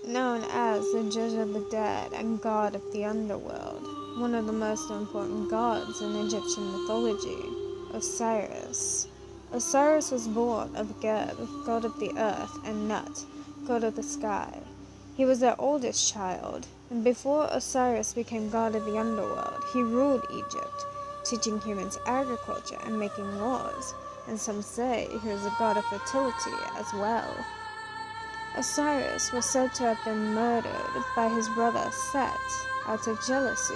known as the Judge of the Dead and God of the Underworld, one of the most important gods in Egyptian mythology, Osiris. Osiris was born of Geb, god of the earth, and Nut, god of the sky. He was their oldest child, and before Osiris became god of the underworld, he ruled Egypt, teaching humans agriculture and making laws, and some say he was a god of fertility as well. Osiris was said to have been murdered by his brother Set out of jealousy.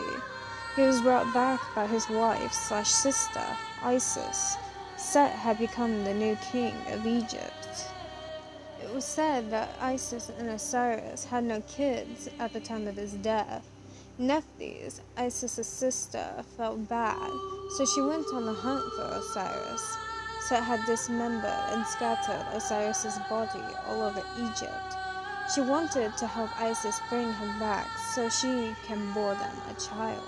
He was brought back by his wife/sister, Isis. Set had become the new king of Egypt. It was said that Isis and Osiris had no kids at the time of his death. Nephthys, Isis' sister, felt bad, so she went on the hunt for Osiris. Set had dismembered and scattered Osiris' body all over Egypt. She wanted to help Isis bring him back so she can bore them a child.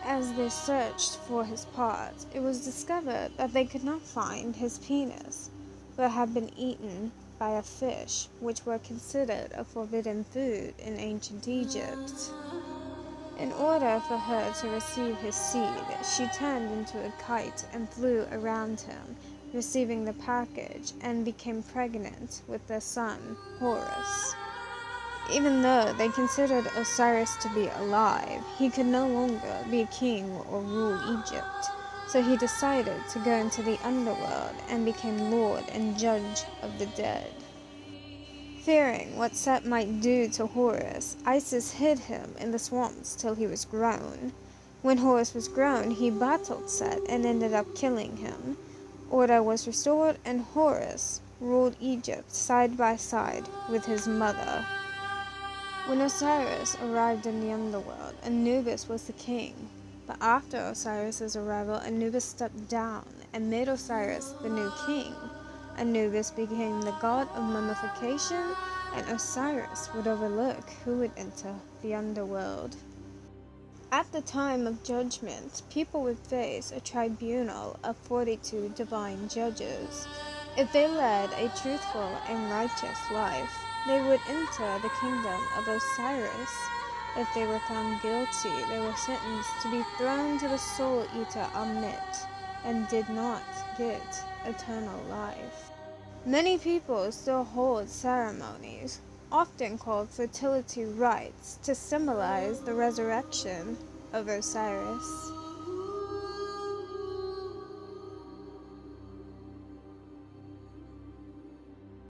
As they searched for his parts, it was discovered that they could not find his penis, but had been eaten by a fish, which were considered a forbidden food in ancient Egypt. In order for her to receive his seed, she turned into a kite and flew around him, receiving the package, and became pregnant with their son, Horus. Even though they considered Osiris to be alive, he could no longer be king or rule Egypt, so he decided to go into the underworld and became Lord and Judge of the Dead. Fearing what Set might do to Horus, Isis hid him in the swamps till he was grown. When Horus was grown, he battled Set and ended up killing him. Order was restored, and Horus ruled Egypt side by side with his mother. When Osiris arrived in the underworld, Anubis was the king. But after Osiris' arrival, Anubis stepped down and made Osiris the new king. Anubis became the god of mummification, and Osiris would overlook who would enter the underworld. At the time of Judgement, people would face a tribunal of 42 divine judges. If they led a truthful and righteous life, they would enter the kingdom of Osiris. If they were found guilty, they were sentenced to be thrown to the soul eater Amit, and did not get eternal life. Many people still hold ceremonies, often called fertility rites, to symbolize the resurrection of Osiris.